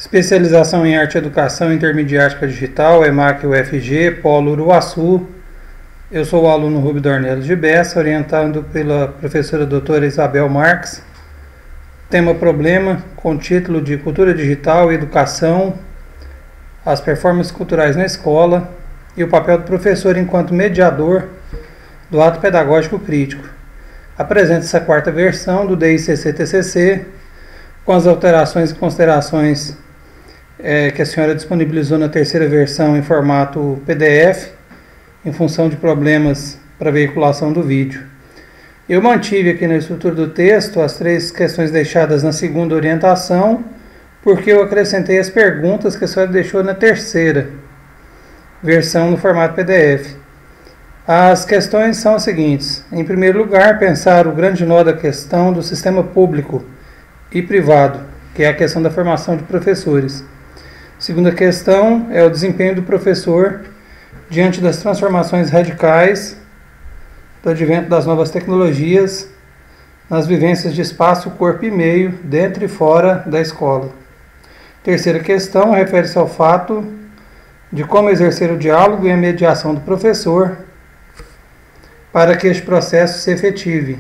Especialização em Arte e Educação Intermediática Digital, EMAC UFG, Polo Uruaçu. Eu sou o aluno Rubio Dornelis de Bessa, orientado pela professora doutora Isabel Marques. Tema problema com título de Cultura Digital e Educação, as performances culturais na escola e o papel do professor enquanto mediador do ato pedagógico crítico. Apresenta essa quarta versão do DICC-TCC, com as alterações e considerações que a senhora disponibilizou na terceira versão em formato PDF, em função de problemas para veiculação do vídeo. Eu mantive aqui na estrutura do texto as três questões deixadas na segunda orientação, porque eu acrescentei as perguntas que a senhora deixou na terceira versão no formato PDF. As questões são as seguintes. Em primeiro lugar, pensar o grande nó da questão do sistema público e privado, que é a questão da formação de professores. Segunda questão é o desempenho do professor diante das transformações radicais do advento das novas tecnologias nas vivências de espaço, corpo e meio, dentro e fora da escola. Terceira questão refere-se ao fato de como exercer o diálogo e a mediação do professor para que este processo se efetive.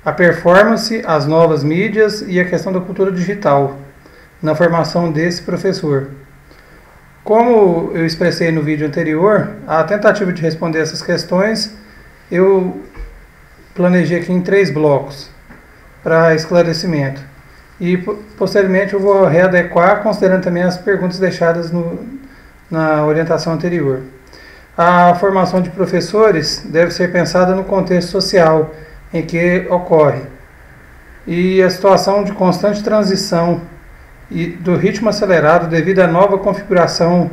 A performance, as novas mídias e a questão da cultura digital na formação desse professor. Como eu expressei no vídeo anterior, a tentativa de responder essas questões eu planejei aqui em 3 blocos para esclarecimento. E posteriormente eu vou readequar, considerando também as perguntas deixadas na orientação anterior. A formação de professores deve ser pensada no contexto social em que ocorre, e a situação de constante transição e do ritmo acelerado devido à nova configuração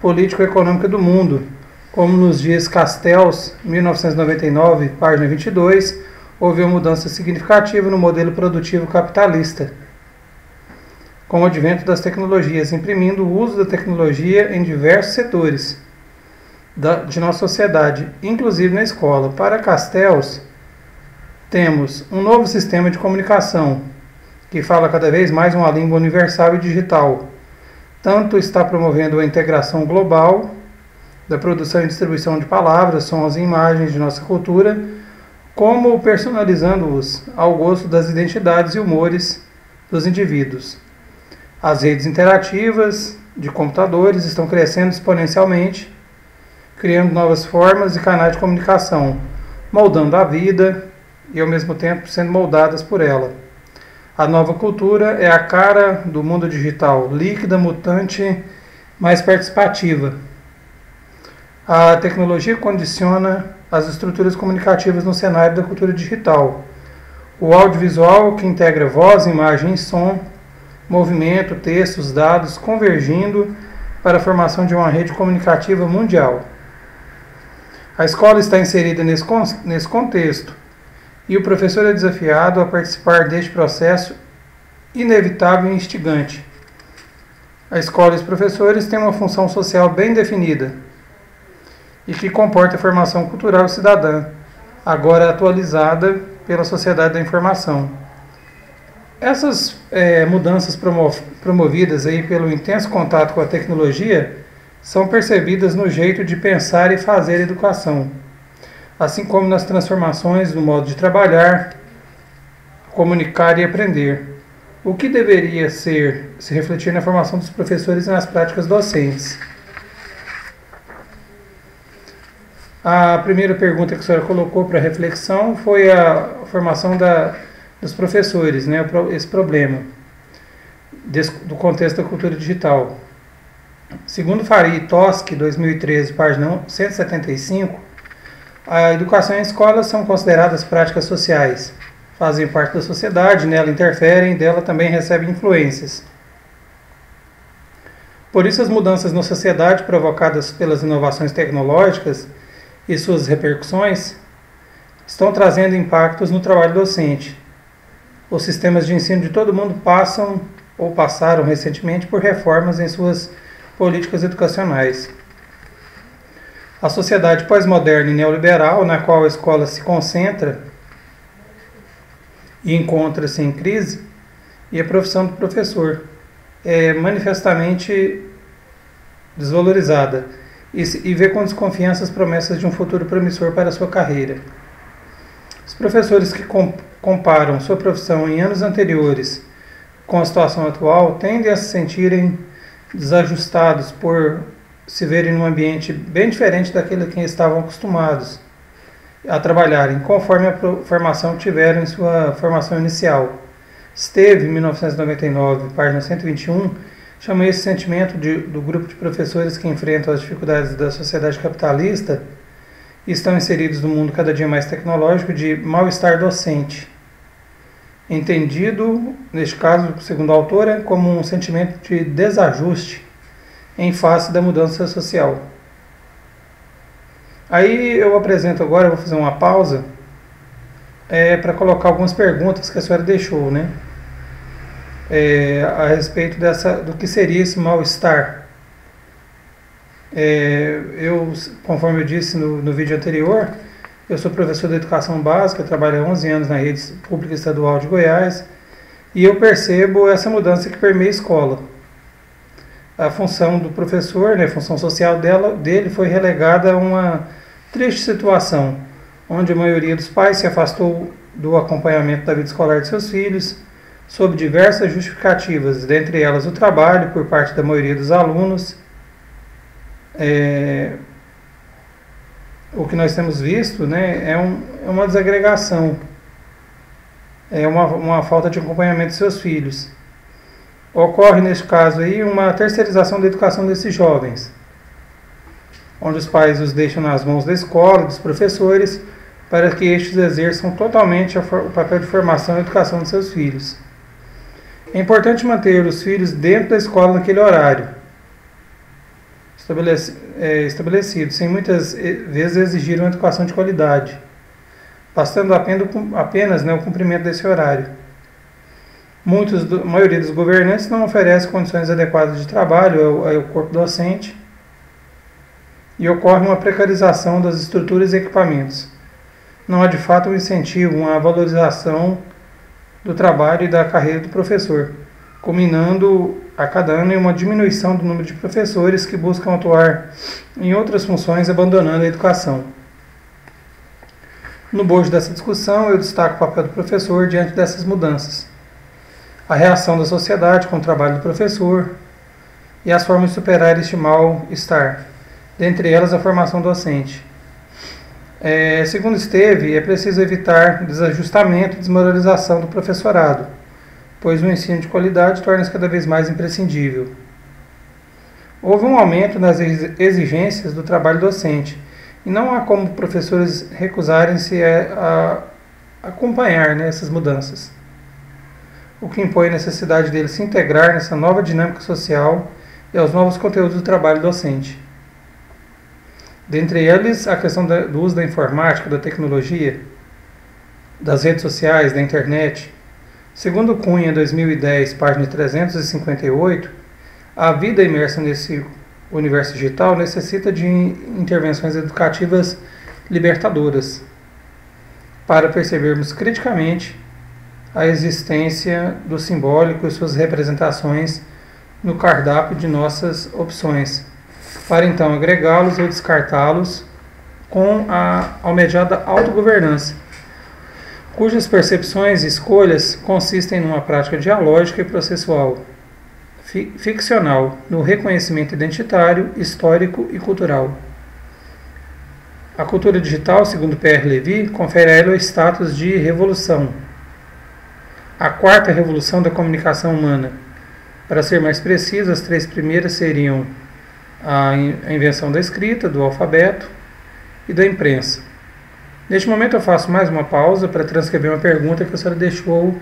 político-econômica do mundo, como nos diz Castells, 1999, página 22, houve uma mudança significativa no modelo produtivo capitalista, com o advento das tecnologias, imprimindo o uso da tecnologia em diversos setores de nossa sociedade, inclusive na escola. Para Castells, temos um novo sistema de comunicação, que fala cada vez mais uma língua universal e digital. Tanto está promovendo a integração global da produção e distribuição de palavras, sons e imagens de nossa cultura, como personalizando-os ao gosto das identidades e humores dos indivíduos. As redes interativas de computadores estão crescendo exponencialmente, criando novas formas e canais de comunicação, moldando a vida e ao mesmo tempo sendo moldadas por ela. A nova cultura é a cara do mundo digital, líquida, mutante, mais participativa. A tecnologia condiciona as estruturas comunicativas no cenário da cultura digital. O audiovisual, que integra voz, imagem e som, movimento, textos, dados, convergindo para a formação de uma rede comunicativa mundial. A escola está inserida nesse contexto, e o professor é desafiado a participar deste processo inevitável e instigante. A escola e os professores têm uma função social bem definida e que comporta a formação cultural e cidadã, agora atualizada pela sociedade da informação. Essas mudanças promovidas aí pelo intenso contato com a tecnologia são percebidas no jeito de pensar e fazer educação, assim como nas transformações no modo de trabalhar, comunicar e aprender, o que deveria se refletir na formação dos professores e nas práticas docentes. A primeira pergunta que a senhora colocou para reflexão foi a formação dos professores, né, esse problema do contexto da cultura digital. Segundo Farid e Toski, 2013, página 175, a educação e a escola são consideradas práticas sociais, fazem parte da sociedade, nela interferem, dela também recebem influências. Por isso, as mudanças na sociedade provocadas pelas inovações tecnológicas e suas repercussões estão trazendo impactos no trabalho docente. Os sistemas de ensino de todo mundo passam ou passaram recentemente por reformas em suas políticas educacionais. A sociedade pós-moderna e neoliberal, na qual a escola se concentra e encontra-se em crise, e a profissão do professor, é manifestamente desvalorizada e vê com desconfiança as promessas de um futuro promissor para a sua carreira. Os professores que comparam sua profissão em anos anteriores com a situação atual tendem a se sentirem desajustados por se verem num ambiente bem diferente daquele a que estavam acostumados a trabalharem, conforme a formação que tiveram em sua formação inicial. Esteve, em 1999, página 121, chamou esse sentimento do grupo de professores que enfrentam as dificuldades da sociedade capitalista e estão inseridos no mundo cada dia mais tecnológico de mal-estar docente. Entendido, neste caso, segundo a autora, como um sentimento de desajuste em face da mudança social. Aí eu apresento agora, eu vou fazer uma pausa para colocar algumas perguntas que a senhora deixou, né? A respeito do que seria esse mal-estar. Conforme eu disse no vídeo anterior, eu sou professor de educação básica, trabalho há 11 anos na rede pública estadual de Goiás, e eu percebo essa mudança que permeia a escola. A função do professor, né, a função social dele foi relegada a uma triste situação, onde a maioria dos pais se afastou do acompanhamento da vida escolar de seus filhos, sob diversas justificativas, dentre elas o trabalho por parte da maioria dos alunos. O que nós temos visto, né, é uma desagregação, é uma falta de acompanhamento de seus filhos. Ocorre, neste caso, aí, uma terceirização da educação desses jovens, onde os pais os deixam nas mãos da escola, dos professores, para que estes exerçam totalmente o papel de formação e educação de seus filhos. É importante manter os filhos dentro da escola naquele horário estabelecido, sem muitas vezes exigir uma educação de qualidade, bastando apenas o cumprimento desse horário. A maioria dos governantes não oferece condições adequadas de trabalho ao corpo docente e ocorre uma precarização das estruturas e equipamentos. Não há de fato um incentivo, uma valorização do trabalho e da carreira do professor, culminando a cada ano em uma diminuição do número de professores que buscam atuar em outras funções, abandonando a educação. No bojo dessa discussão, eu destaco o papel do professor diante dessas mudanças, a reação da sociedade com o trabalho do professor e as formas de superar este mal-estar, dentre elas a formação docente. Segundo Esteve, é preciso evitar desajustamento e desmoralização do professorado, pois o ensino de qualidade torna-se cada vez mais imprescindível. Houve um aumento nas exigências do trabalho docente, e não há como professores recusarem-se a acompanhar essas mudanças, o que impõe a necessidade deles se integrar nessa nova dinâmica social e aos novos conteúdos do trabalho docente. Dentre eles, a questão do uso da informática, da tecnologia, das redes sociais, da internet. Segundo Cunha, 2010, página 358, a vida imersa nesse universo digital necessita de intervenções educativas libertadoras para percebermos criticamente a existência do simbólico e suas representações no cardápio de nossas opções, para então agregá-los ou descartá-los com a almejada autogovernança, cujas percepções e escolhas consistem numa prática dialógica e processual, ficcional, no reconhecimento identitário, histórico e cultural. A cultura digital, segundo Pierre Levy, confere a ela o status de revolução, a quarta revolução da comunicação humana. Para ser mais preciso, as três primeiras seriam a invenção da escrita, do alfabeto e da imprensa. Neste momento eu faço mais uma pausa para transcrever uma pergunta que a senhora deixou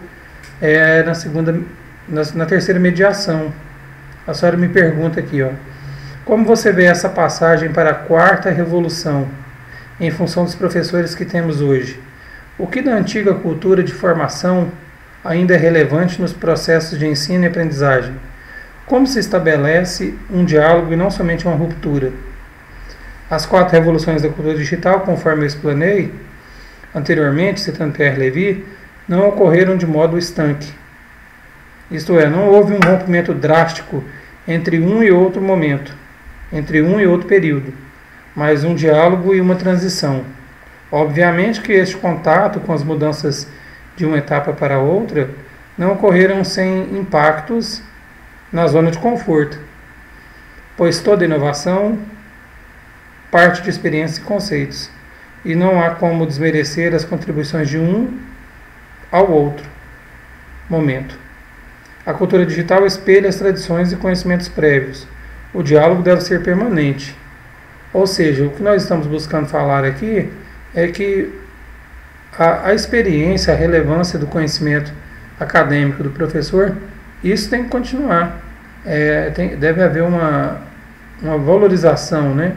na terceira mediação. A senhora me pergunta aqui, como você vê essa passagem para a quarta revolução em função dos professores que temos hoje? O que da antiga cultura de formação ainda é relevante nos processos de ensino e aprendizagem? Como se estabelece um diálogo e não somente uma ruptura? As quatro revoluções da cultura digital, conforme eu explanei anteriormente, citando Pierre Levy, não ocorreram de modo estanque. Isto é, não houve um rompimento drástico entre um e outro momento, entre um e outro período, mas um diálogo e uma transição. Obviamente que este contato com as mudanças de uma etapa para outra não ocorreram sem impactos na zona de conforto, pois toda inovação parte de experiências e conceitos, e não há como desmerecer as contribuições de um ao outro momento. A cultura digital espelha as tradições e conhecimentos prévios. O diálogo deve ser permanente. Ou seja, o que nós estamos buscando falar aqui é que a experiência, a relevância do conhecimento acadêmico do professor, isso tem que continuar. Deve haver uma valorização, né,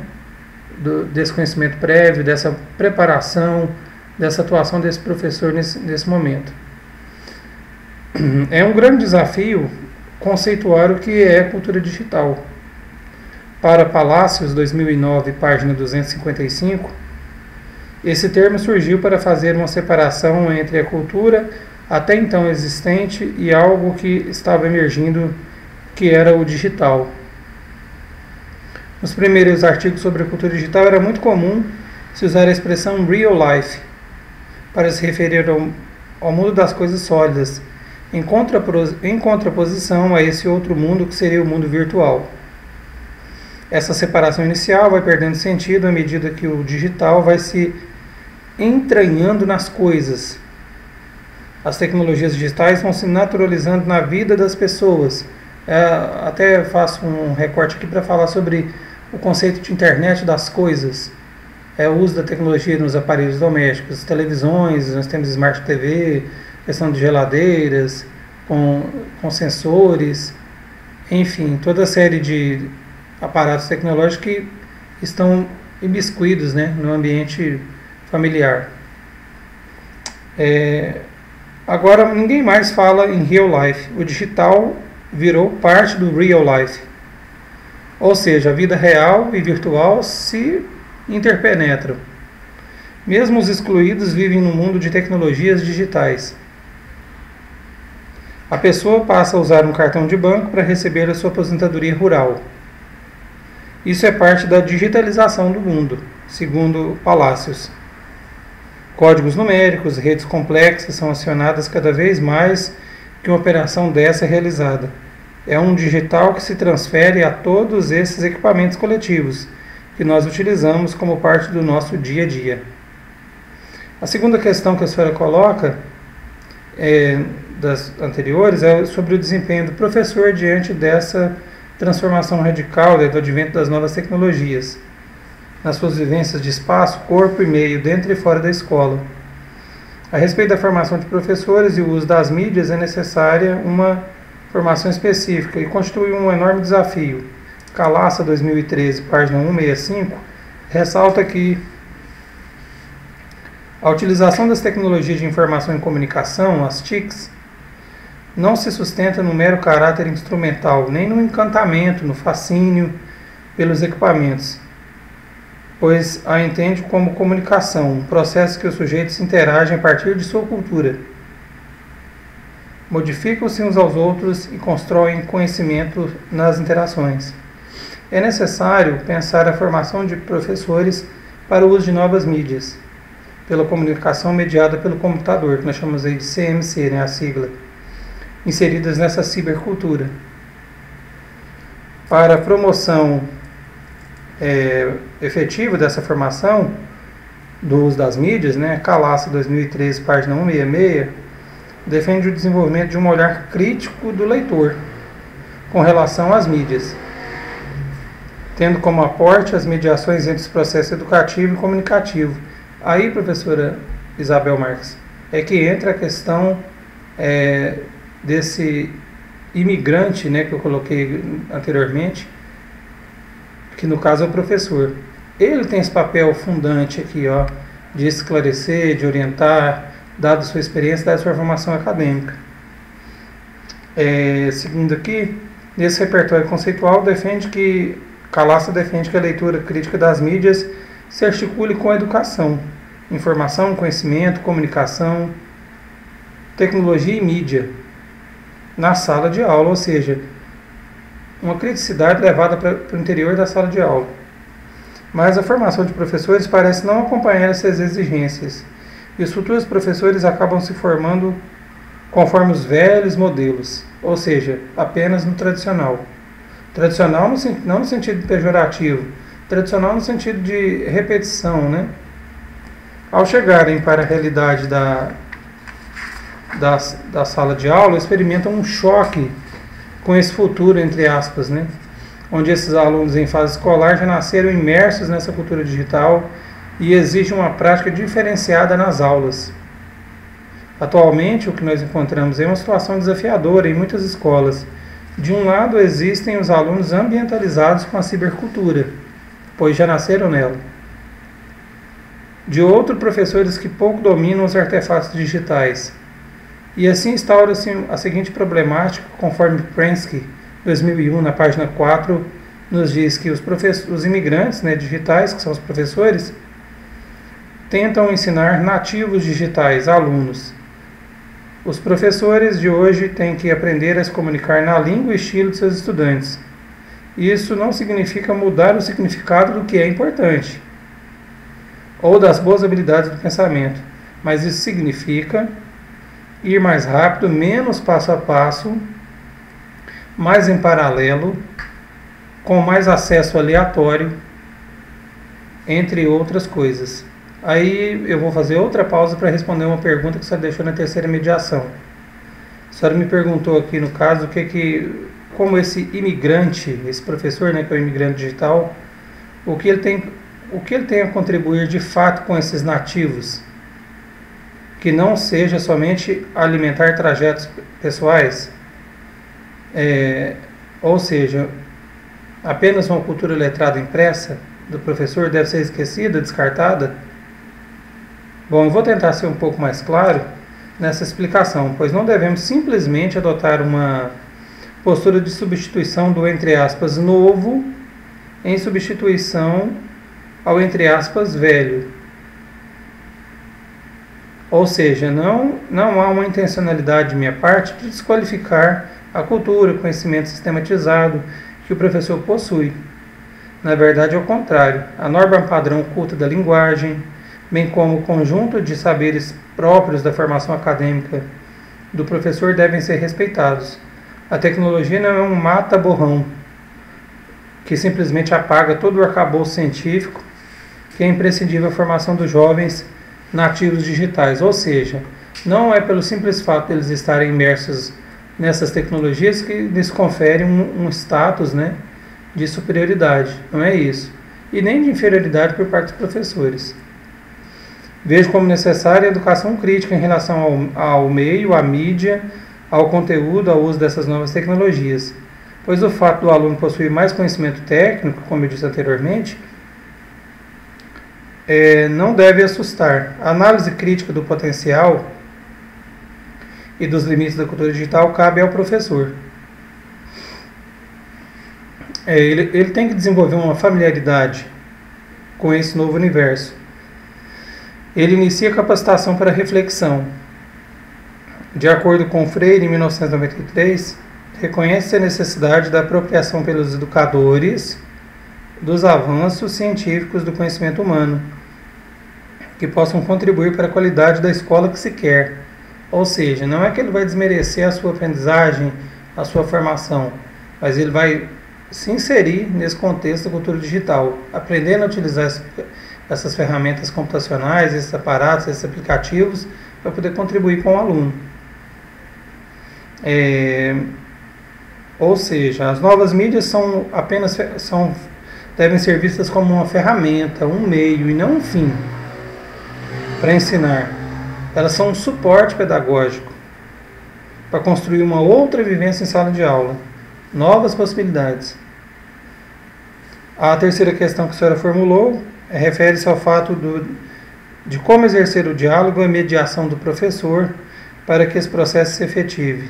desse conhecimento prévio, dessa preparação, dessa atuação desse professor nesse momento. É um grande desafio conceituar o que é cultura digital. Para Palácios, 2009, página 255, esse termo surgiu para fazer uma separação entre a cultura até então existente e algo que estava emergindo, que era o digital. Nos primeiros artigos sobre a cultura digital era muito comum se usar a expressão real life para se referir ao mundo das coisas sólidas, em contraposição a esse outro mundo que seria o mundo virtual. Essa separação inicial vai perdendo sentido à medida que o digital vai se entranhando nas coisas. As tecnologias digitais vão se naturalizando na vida das pessoas. Até faço um recorte aqui para falar sobre o conceito de internet das coisas. O uso da tecnologia nos aparelhos domésticos, televisões, nós temos Smart TV, questão de geladeiras, com sensores, enfim, toda a série de aparatos tecnológicos que estão imiscuídos, né, no ambiente familiar. Agora, ninguém mais fala em real life. O digital virou parte do real life. Ou seja, a vida real e virtual se interpenetram. Mesmo os excluídos vivem num mundo de tecnologias digitais. A pessoa passa a usar um cartão de banco para receber a sua aposentadoria rural. Isso é parte da digitalização do mundo, segundo Palácios. Códigos numéricos, redes complexas são acionadas cada vez mais que uma operação dessa é realizada. É um digital que se transfere a todos esses equipamentos coletivos que nós utilizamos como parte do nosso dia a dia. A segunda questão que a senhora coloca, das anteriores, é sobre o desempenho do professor diante dessa transformação radical do advento das novas tecnologias, nas suas vivências de espaço, corpo e meio, dentro e fora da escola. A respeito da formação de professores e o uso das mídias, é necessária uma formação específica e constitui um enorme desafio. Calaça, 2013, página 165, ressalta que a utilização das tecnologias de informação e comunicação, as TICs, não se sustenta no mero caráter instrumental, nem no encantamento, no fascínio pelos equipamentos, pois a entende como comunicação, um processo que os sujeitos interagem a partir de sua cultura. Modificam-se uns aos outros e constroem conhecimento nas interações. É necessário pensar a formação de professores para o uso de novas mídias, pela comunicação mediada pelo computador, que nós chamamos aí de CMC, né, a sigla, inseridas nessa cibercultura. Para a promoção efetiva dessa formação do uso das mídias, né, Calaça, 2013, página 166, defende o desenvolvimento de um olhar crítico do leitor com relação às mídias, tendo como aporte as mediações entre os processos educativo e comunicativo. Aí, professora Isabel Marques, é que entra a questão desse imigrante, né, que eu coloquei anteriormente, que no caso é o professor. Ele tem esse papel fundante aqui, ó, de esclarecer, de orientar, dado sua experiência, dado sua formação acadêmica. Segundo aqui, nesse repertório conceitual, Calaça defende que a leitura crítica das mídias se articule com a educação, informação, conhecimento, comunicação, tecnologia e mídia, na sala de aula, ou seja, uma criticidade levada para o interior da sala de aula. Mas a formação de professores parece não acompanhar essas exigências, e os futuros professores acabam se formando conforme os velhos modelos, ou seja, apenas no tradicional. Tradicional não no sentido pejorativo, tradicional no sentido de repetição, né? Ao chegarem para a realidade da sala de aula, experimentam um choque com esse futuro, entre aspas, né? Onde esses alunos em fase escolar já nasceram imersos nessa cultura digital e exige uma prática diferenciada nas aulas. Atualmente, o que nós encontramos é uma situação desafiadora em muitas escolas. De um lado, existem os alunos ambientalizados com a cibercultura, pois já nasceram nela. De outro, professores que pouco dominam os artefatos digitais. E assim instaura-se a seguinte problemática, conforme Prensky, 2001, na página 4, nos diz que os imigrantes, né, digitais, que são os professores, tentam ensinar nativos digitais, alunos. Os professores de hoje têm que aprender a se comunicar na língua e estilo de seus estudantes. Isso não significa mudar o significado do que é importante, ou das boas habilidades do pensamento, mas isso significa ir mais rápido, menos passo a passo, mais em paralelo, com mais acesso aleatório, entre outras coisas. Aí eu vou fazer outra pausa para responder uma pergunta que você deixou na terceira mediação. A senhora me perguntou aqui, no caso, como esse imigrante, esse professor, né, que é o imigrante digital, o que ele tem a contribuir de fato com esses nativos, que não seja somente alimentar trajetos pessoais, ou seja, apenas uma cultura letrada impressa do professor deve ser esquecida, descartada? Bom, eu vou tentar ser um pouco mais claro nessa explicação, pois não devemos simplesmente adotar uma postura de substituição do, entre aspas, novo em substituição ao, entre aspas, velho. Ou seja, não há uma intencionalidade de minha parte de desqualificar a cultura, o conhecimento sistematizado que o professor possui. Na verdade, é o contrário. A norma padrão culta da linguagem, bem como o conjunto de saberes próprios da formação acadêmica do professor devem ser respeitados. A tecnologia não é um mata-borrão que simplesmente apaga todo o arcabouço científico que é imprescindível à formação dos jovens nativos digitais. Ou seja, não é pelo simples fato de eles estarem imersos nessas tecnologias que lhes confere um status, né, de superioridade. Não é isso. E nem de inferioridade por parte dos professores. Vejo como necessária a educação crítica em relação ao meio, à mídia, ao conteúdo, ao uso dessas novas tecnologias, pois o fato do aluno possuir mais conhecimento técnico, como eu disse anteriormente, não deve assustar. A análise crítica do potencial e dos limites da cultura digital cabe ao professor. Ele tem que desenvolver uma familiaridade com esse novo universo. Ele inicia a capacitação para reflexão. De acordo com Freire, em 1993, reconhece a necessidade da apropriação pelos educadores dos avanços científicos do conhecimento humano, que possam contribuir para a qualidade da escola que se quer. Ou seja, não é que ele vai desmerecer a sua aprendizagem, a sua formação, mas ele vai se inserir nesse contexto da cultura digital, aprendendo a utilizar essas ferramentas computacionais, esses aparatos, esses aplicativos, para poder contribuir com o aluno. Ou seja, as novas mídias devem ser vistas como uma ferramenta, um meio e não um fim para ensinar. Elas são um suporte pedagógico para construir uma outra vivência em sala de aula, novas possibilidades. A terceira questão que a senhora formulou refere-se ao fato de como exercer o diálogo e a mediação do professor para que esse processo se efetive.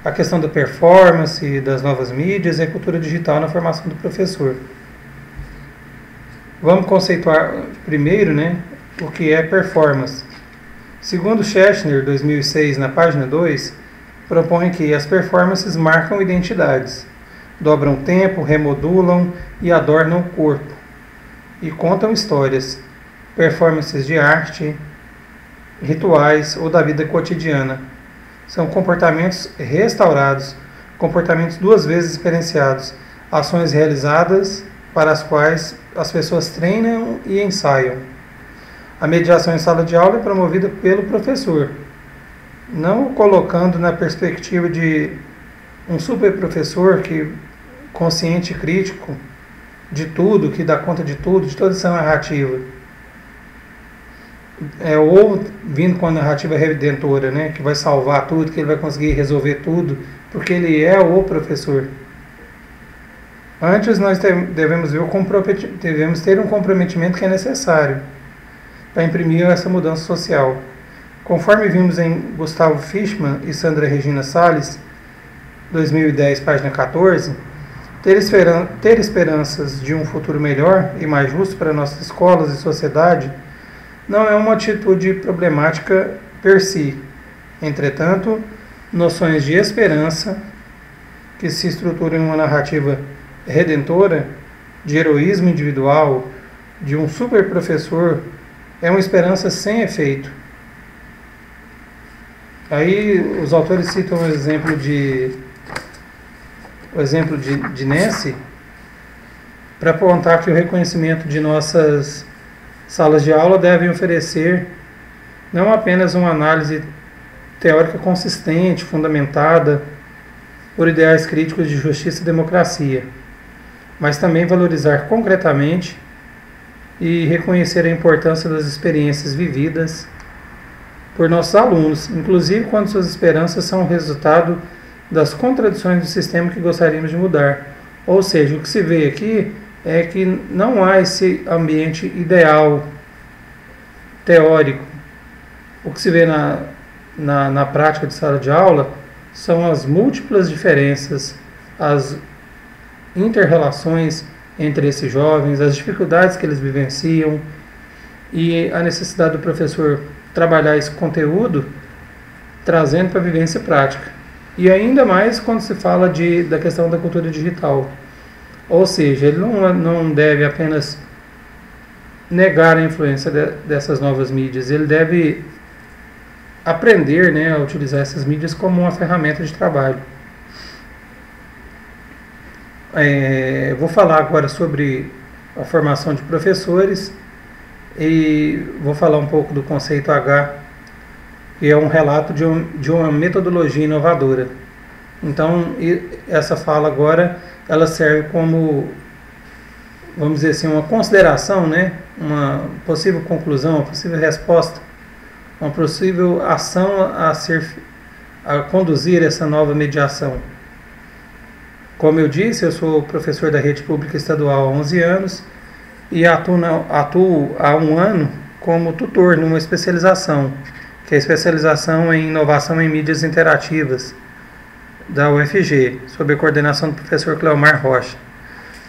A questão da performance, das novas mídias e a cultura digital na formação do professor. Vamos conceituar primeiro, né, o que é performance. Segundo Schechner, 2006, na página 2, propõe que as performances marcam identidades, dobram tempo, remodulam e adornam o corpo, e contam histórias, performances de arte, rituais ou da vida cotidiana. São comportamentos restaurados, comportamentos duas vezes experienciados, ações realizadas para as quais as pessoas treinam e ensaiam. A mediação em sala de aula é promovida pelo professor, não o colocando na perspectiva de um super professor que consciente e crítico de tudo, que dá conta de tudo, de toda essa narrativa. Ou vindo com a narrativa redentora, né, que vai salvar tudo, que ele vai conseguir resolver tudo, porque ele é o professor. Antes nós devemos ter um comprometimento que é necessário para imprimir essa mudança social. Conforme vimos em Gustavo Fishman e Sandra Regina Salles, 2010, página 14, ter esperanças de um futuro melhor e mais justo para nossas escolas e sociedade não é uma atitude problemática per si. Entretanto, noções de esperança que se estruturam em uma narrativa redentora, de heroísmo individual, de um super professor, é uma esperança sem efeito. Aí os autores citam o exemplo de Nancy para apontar que o reconhecimento de nossas salas de aula devem oferecer não apenas uma análise teórica consistente, fundamentada por ideais críticos de justiça e democracia, mas também valorizar concretamente e reconhecer a importância das experiências vividas por nossos alunos, inclusive quando suas esperanças são o resultado das contradições do sistema que gostaríamos de mudar. Ou seja, o que se vê aqui é que não há esse ambiente ideal, teórico. O que se vê na prática de sala de aula são as múltiplas diferenças, as inter-relações entre esses jovens, as dificuldades que eles vivenciam e a necessidade do professor trabalhar esse conteúdo trazendo para a vivência prática. E ainda mais quando se fala da questão da cultura digital. Ou seja, ele não deve apenas negar a influência dessas novas mídias, ele deve aprender, né, a utilizar essas mídias como uma ferramenta de trabalho. Vou falar agora sobre a formação de professores e vou falar um pouco do conceito H, que é um relato de uma metodologia inovadora. Então, essa fala agora, ela serve como, vamos dizer assim, uma consideração, né? Uma possível conclusão, uma possível resposta, uma possível ação a conduzir essa nova mediação. Como eu disse, eu sou professor da rede pública estadual há 11 anos e atuo há 1 ano como tutor numa especialização, que é a especialização em inovação em mídias interativas da UFG, sob a coordenação do professor Cleomar Rocha.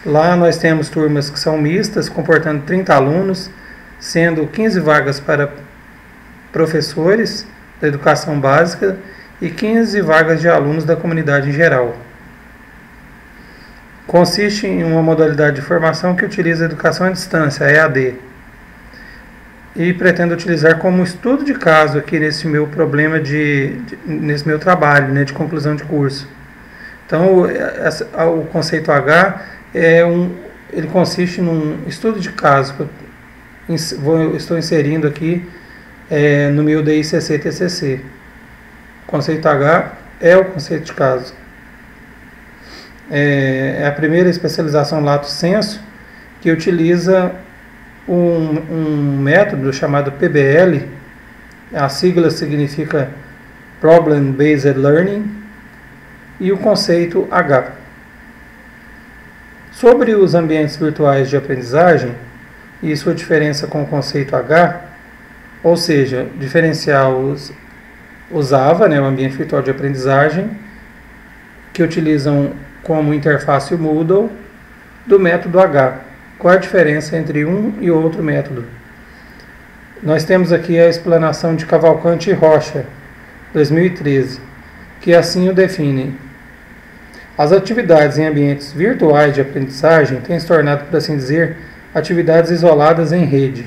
Lá nós temos turmas que são mistas, comportando 30 alunos, sendo 15 vagas para professores da educação básica e 15 vagas de alunos da comunidade em geral. Consiste em uma modalidade de formação que utiliza a educação à distância, EAD, e pretendo utilizar como estudo de caso aqui nesse meu problema nesse meu trabalho, né, de conclusão de curso. Então, o conceito H ele consiste num estudo de caso que estou inserindo aqui no meu DICC-TCC. O conceito H é o conceito de caso. É a primeira especialização lato sensu que utiliza um método chamado PBL. A sigla significa Problem Based Learning, e o conceito H. Sobre os ambientes virtuais de aprendizagem e sua diferença com o conceito H, ou seja, diferenciar os AVA, né, o ambiente virtual de aprendizagem, que utilizam como interface o Moodle, do método H. Qual a diferença entre um e outro método? Nós temos aqui a explanação de Cavalcante e Rocha, 2013, que assim o definem. As atividades em ambientes virtuais de aprendizagem têm se tornado, por assim dizer, atividades isoladas em rede,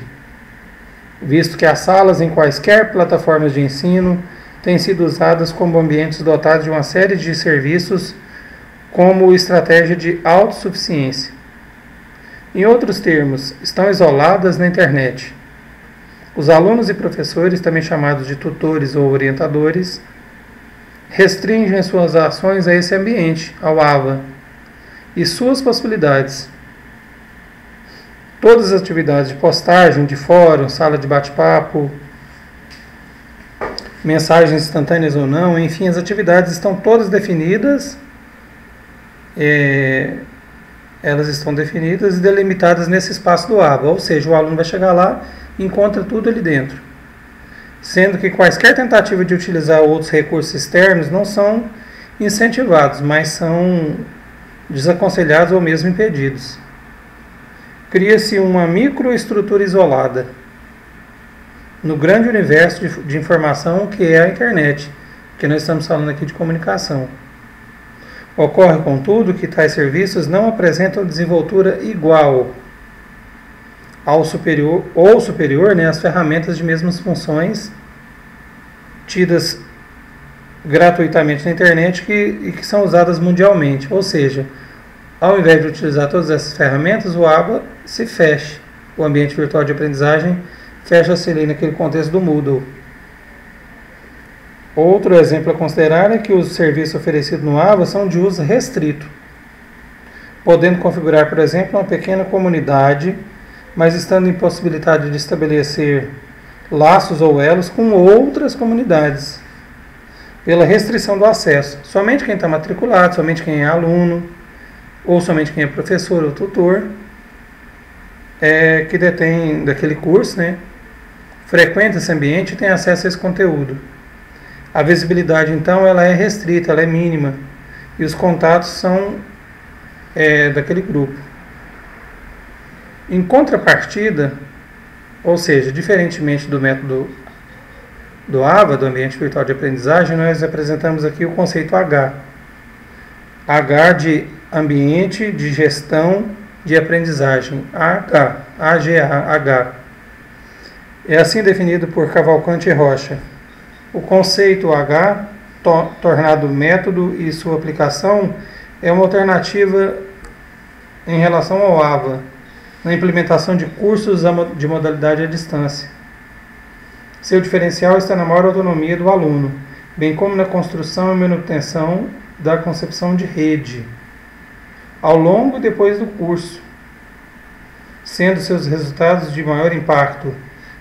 visto que as salas em quaisquer plataformas de ensino têm sido usadas como ambientes dotados de uma série de serviços como estratégia de autossuficiência. Em outros termos, estão isoladas na internet. Os alunos e professores, também chamados de tutores ou orientadores, restringem suas ações a esse ambiente, ao AVA, e suas possibilidades. Todas as atividades de postagem, de fórum, sala de bate-papo, mensagens instantâneas ou não, enfim, as atividades estão todas definidas, elas estão definidas e delimitadas nesse espaço do AVA, ou seja, o aluno vai chegar lá e encontra tudo ali dentro. Sendo que quaisquer tentativa de utilizar outros recursos externos não são incentivados, mas são desaconselhados ou mesmo impedidos. Cria-se uma microestrutura isolada no grande universo de informação que é a internet, que nós estamos falando aqui de comunicação. Ocorre, contudo, que tais serviços não apresentam desenvoltura igual ao superior às ferramentas de mesmas funções tidas gratuitamente na internet e que são usadas mundialmente. Ou seja, ao invés de utilizar todas essas ferramentas, o ABA se fecha. O ambiente virtual de aprendizagem fecha-se ali naquele contexto do Moodle. Outro exemplo a considerar é que os serviços oferecidos no ABA são de uso restrito, podendo configurar, por exemplo, uma pequena comunidade, mas estando impossibilitado de estabelecer laços ou elos com outras comunidades, pela restrição do acesso. Somente quem está matriculado, somente quem é aluno, ou somente quem é professor ou tutor, que detém daquele curso, frequenta esse ambiente e tem acesso a esse conteúdo. A visibilidade, então, ela é restrita, ela é mínima, e os contatos são daquele grupo. Em contrapartida, ou seja, diferentemente do método do AVA, do Ambiente Virtual de Aprendizagem, nós apresentamos aqui o conceito H. H de Ambiente de Gestão de Aprendizagem. AGA. É assim definido por Cavalcante e Rocha. O conceito H, tornado método e sua aplicação, é uma alternativa em relação ao AVA, na implementação de cursos de modalidade à distância. Seu diferencial está na maior autonomia do aluno, bem como na construção e manutenção da concepção de rede, ao longo e depois do curso, sendo seus resultados de maior impacto,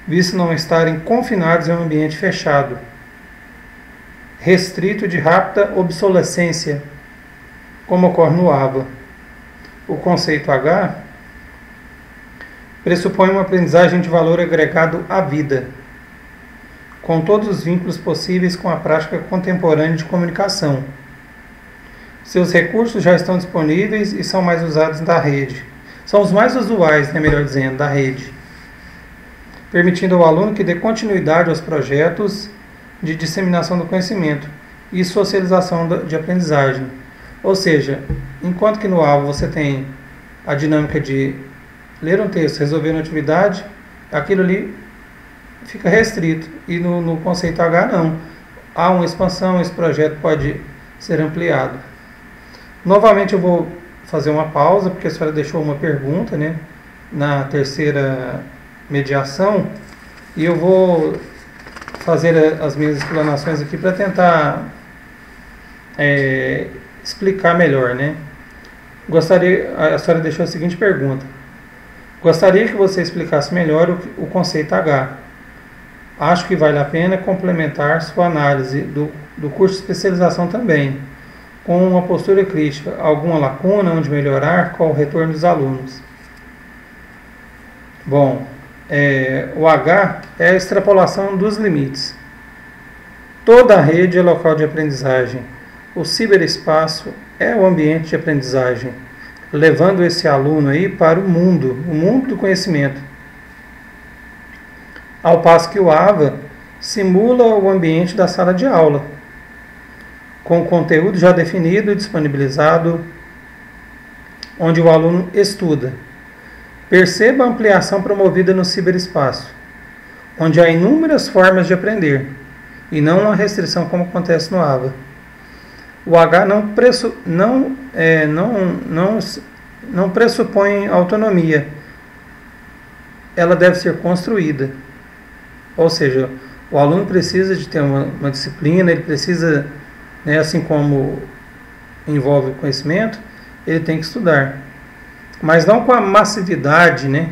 visto não estarem confinados em um ambiente fechado, restrito de rápida obsolescência, como ocorre no ABA. O conceito H pressupõe uma aprendizagem de valor agregado à vida, com todos os vínculos possíveis com a prática contemporânea de comunicação. Seus recursos já estão disponíveis e são mais usados da rede. São os mais usuais, melhor dizendo, da rede, permitindo ao aluno que dê continuidade aos projetos de disseminação do conhecimento e socialização de aprendizagem. Ou seja, enquanto que no AVA você tem a dinâmica de ler um texto, resolver uma atividade, aquilo ali fica restrito. E no conceito H não. Há uma expansão, esse projeto pode ser ampliado. Novamente eu vou fazer uma pausa, porque a senhora deixou uma pergunta, na terceira mediação, e eu vou fazer as minhas explanações aqui para tentar explicar melhor, A senhora deixou a seguinte pergunta: gostaria que você explicasse melhor o conceito H. Acho que vale a pena complementar sua análise do curso de especialização também, com uma postura crítica, alguma lacuna onde melhorar, qual o retorno dos alunos. Bom, o H é a extrapolação dos limites. Toda a rede é local de aprendizagem. O ciberespaço é o ambiente de aprendizagem, levando esse aluno aí para o mundo do conhecimento. Ao passo que o AVA simula o ambiente da sala de aula. com conteúdo já definido e disponibilizado, onde o aluno estuda. Perceba a ampliação promovida no ciberespaço, onde há inúmeras formas de aprender, e não uma restrição como acontece no AVA. O H não pressupõe autonomia, ela deve ser construída. Ou seja, o aluno precisa de ter uma disciplina, ele precisa, né, assim como envolve o conhecimento, ele tem que estudar. Mas não com a massividade, né,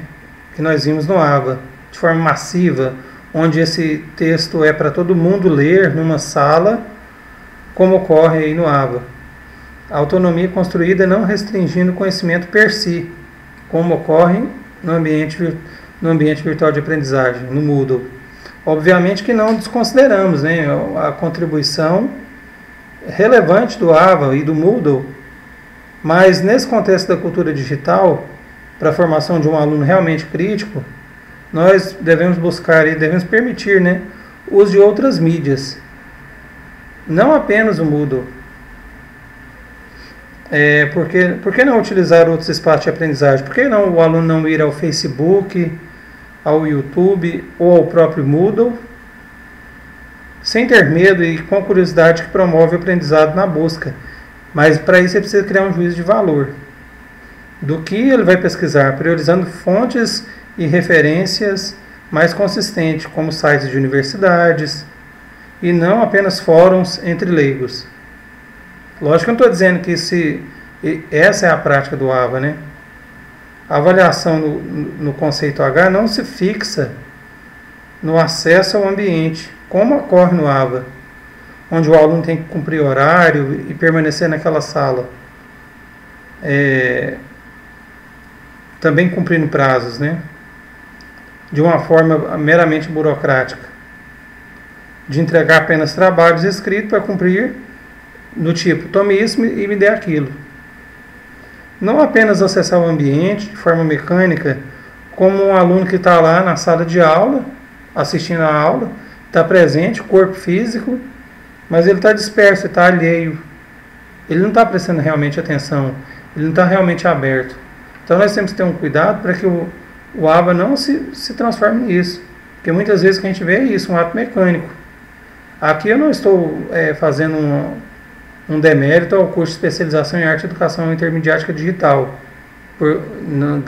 que nós vimos no AVA, de forma massiva, onde esse texto é para todo mundo ler numa sala, como ocorre aí no AVA. A autonomia construída não restringindo o conhecimento per si, como ocorre no ambiente virtual de aprendizagem, no Moodle. Obviamente que não desconsideramos, né, a contribuição relevante do AVA e do Moodle, mas nesse contexto da cultura digital, para a formação de um aluno realmente crítico, nós devemos buscar e devemos permitir, né, o uso de outras mídias, não apenas o Moodle. Por que não utilizar outros espaços de aprendizagem? Por que não o aluno não ir ao Facebook, ao YouTube ou ao próprio Moodle, sem ter medo e com curiosidade que promove o aprendizado na busca? Mas para isso ele precisa criar um juízo de valor do que ele vai pesquisar, priorizando fontes e referências mais consistentes, como sites de universidades, e não apenas fóruns entre leigos. Lógico que eu não estou dizendo que essa é a prática do AVA, né? A avaliação no conceito H não se fixa no acesso ao ambiente, como ocorre no AVA, onde o aluno tem que cumprir horário e permanecer naquela sala, também cumprindo prazos, né? De uma forma meramente burocrática, de entregar apenas trabalhos escritos para cumprir, do tipo, tome isso e me dê aquilo. Não apenas acessar o ambiente de forma mecânica, como um aluno que está lá na sala de aula, assistindo a aula, está presente, corpo físico, mas ele está disperso, está alheio. Ele não está prestando realmente atenção, ele não está realmente aberto. Então nós temos que ter um cuidado para que o AVA não se transforme nisso, porque muitas vezes que a gente vê é isso, um ato mecânico. Aqui eu não estou fazendo um demérito ao curso de especialização em arte e educação intermediática digital,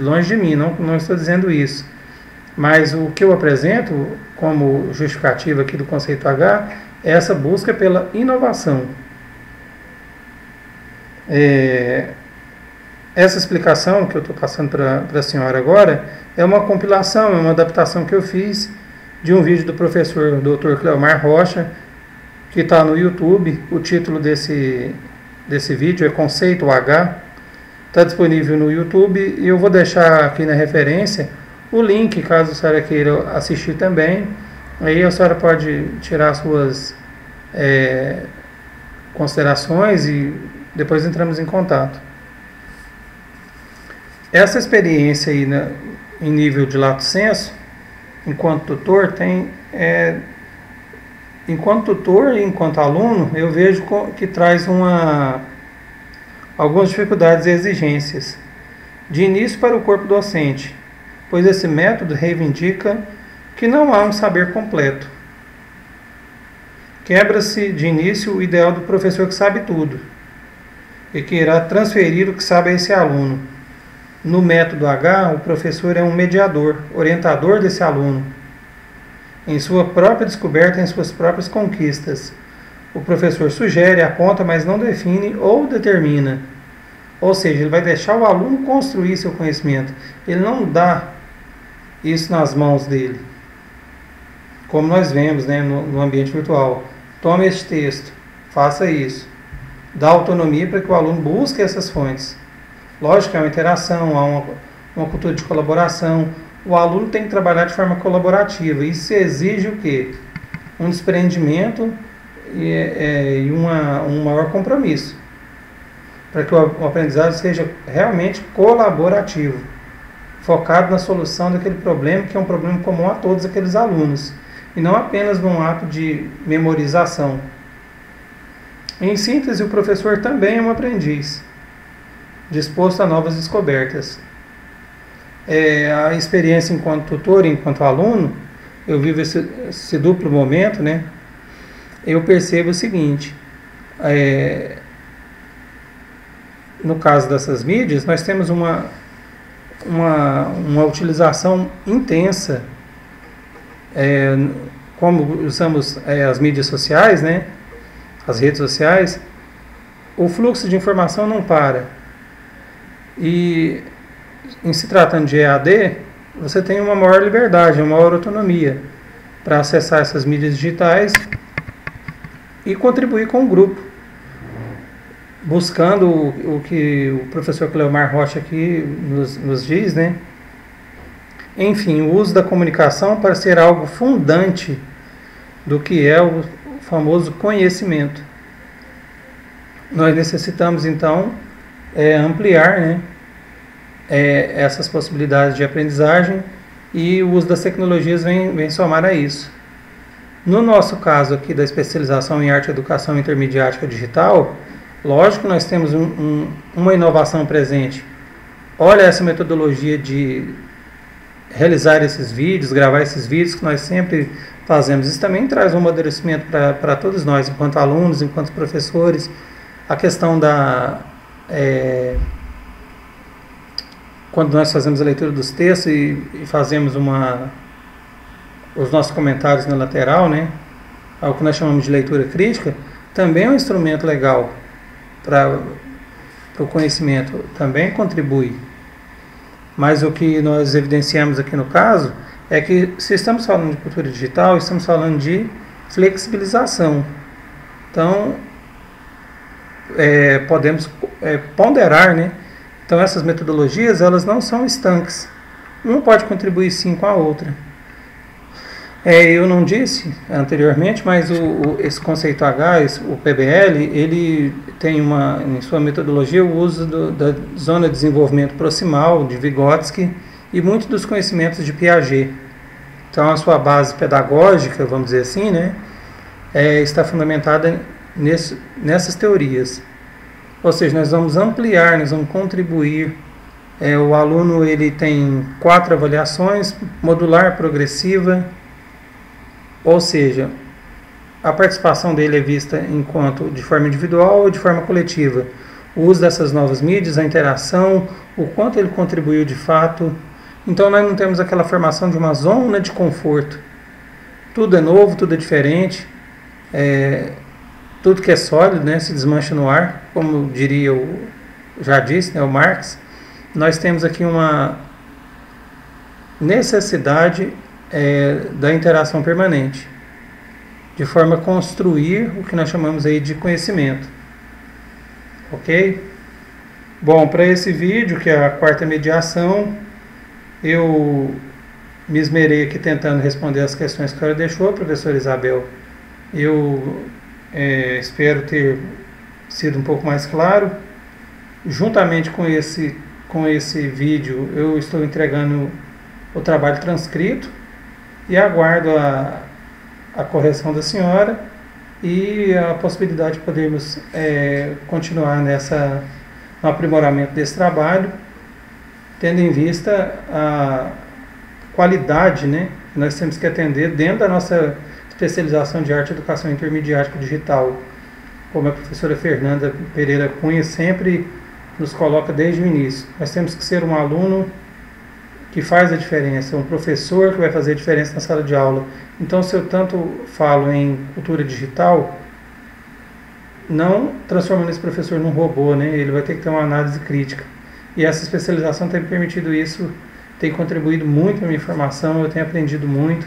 longe de mim, não estou dizendo isso. Mas o que eu apresento como justificativa aqui do conceito H é essa busca pela inovação. Essa explicação que eu estou passando para a senhora agora é uma compilação, é uma adaptação que eu fiz de um vídeo do professor Dr. Cleomar Rocha, que está no YouTube. O título desse vídeo é Conceito H, está disponível no YouTube, e eu vou deixar aqui na referência o link, caso a senhora queira assistir também. Aí a senhora pode tirar suas considerações e depois entramos em contato. Essa experiência aí em nível de lato sensu, enquanto tutor, enquanto tutor e enquanto aluno, eu vejo que traz algumas dificuldades e exigências. De início para o corpo docente, pois esse método reivindica que não há um saber completo. Quebra-se de início o ideal do professor que sabe tudo e que irá transferir o que sabe a esse aluno. No método H, o professor é um mediador, orientador desse aluno, em sua própria descoberta, em suas próprias conquistas. O professor sugere, aponta, mas não define ou determina. Ou seja, ele vai deixar o aluno construir seu conhecimento. Ele não dá isso nas mãos dele, como nós vemos, né, no ambiente virtual. Tome este texto, faça isso. Dá autonomia para que o aluno busque essas fontes. Lógico que há uma interação, há uma cultura de colaboração. O aluno tem que trabalhar de forma colaborativa. Isso exige o quê? Um desprendimento e um maior compromisso, para que o aprendizado seja realmente colaborativo, focado na solução daquele problema, que é um problema comum a todos aqueles alunos, e não apenas num ato de memorização. Em síntese, o professor também é um aprendiz, disposto a novas descobertas. A experiência enquanto tutor, enquanto aluno, eu vivo esse duplo momento, né? Eu percebo o seguinte, no caso dessas mídias, nós temos uma utilização intensa, como usamos as mídias sociais, né? As redes sociais, o fluxo de informação não para. E em se tratando de EAD, você tem uma maior liberdade, uma maior autonomia para acessar essas mídias digitais e contribuir com o grupo, buscando o que o professor Cleomar Rocha aqui nos diz, né? Enfim, o uso da comunicação para ser algo fundante do que é o famoso conhecimento. Nós necessitamos, então, ampliar, né, essas possibilidades de aprendizagem, e o uso das tecnologias vem somar a isso. No nosso caso aqui da especialização em arte, educação intermediática digital, lógico que nós temos uma inovação presente. Olha essa metodologia de realizar esses vídeos, gravar esses vídeos que nós sempre fazemos. Isso também traz um amadurecimento para todos nós, enquanto alunos, enquanto professores. A questão quando nós fazemos a leitura dos textos e fazemos os nossos comentários na lateral, né, o que nós chamamos de leitura crítica, também é um instrumento legal para o conhecimento, também contribui. Mas o que nós evidenciamos aqui no caso é que, se estamos falando de cultura digital, estamos falando de flexibilização. Então, podemos ponderar, né? Então, essas metodologias, elas não são estanques. Uma pode contribuir sim com a outra. Eu não disse anteriormente, mas esse conceito H, o PBL, ele tem em sua metodologia o uso da zona de desenvolvimento proximal, de Vygotsky, e muitos dos conhecimentos de Piaget. Então, a sua base pedagógica, vamos dizer assim, né, está fundamentada nessas teorias. Ou seja, nós vamos ampliar, nós vamos contribuir. O aluno ele tem 4 avaliações, modular, progressiva, ou seja, a participação dele é vista enquanto de forma individual ou de forma coletiva. O uso dessas novas mídias, a interação, o quanto ele contribuiu de fato. Então nós não temos aquela formação de uma zona de conforto. Tudo é novo, tudo é diferente. Tudo que é sólido, né, se desmancha no ar, como diria já disse, né, o Marx. Nós temos aqui uma necessidade da interação permanente, de forma a construir o que nós chamamos aí de conhecimento. Ok? Bom, para esse vídeo, que é a 4ª mediação, eu me esmerei aqui tentando responder as questões que a senhora deixou, professora Isabel. Eu espero ter sido um pouco mais claro. Juntamente com esse vídeo, eu estou entregando o trabalho transcrito e aguardo a correção da senhora e a possibilidade de podermos continuar no aprimoramento desse trabalho, tendo em vista a qualidade, né, que nós temos que atender dentro da nossa especialização de arte e educação intermediática digital, como a professora Fernanda Pereira Cunha sempre nos coloca desde o início. Nós temos que ser um aluno que faz a diferença, um professor que vai fazer a diferença na sala de aula. Então, se eu tanto falo em cultura digital, não transformando esse professor num robô, né? Ele vai ter que ter uma análise crítica. E essa especialização tem permitido isso, tem contribuído muito na minha formação, eu tenho aprendido muito.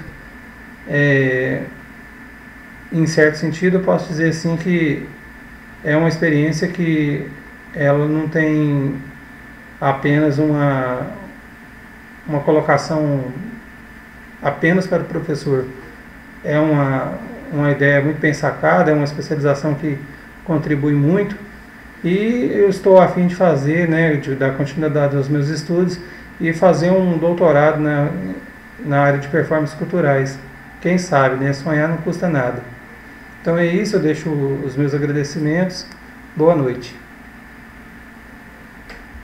Em certo sentido, eu posso dizer assim que é uma experiência que ela não tem apenas uma colocação apenas para o professor. É uma ideia muito bem sacada, é uma especialização que contribui muito, e eu estou a fim de fazer, né, de dar continuidade aos meus estudos e fazer um doutorado na área de performances culturais. Quem sabe, né? Sonhar não custa nada. Então é isso, eu deixo os meus agradecimentos. Boa noite.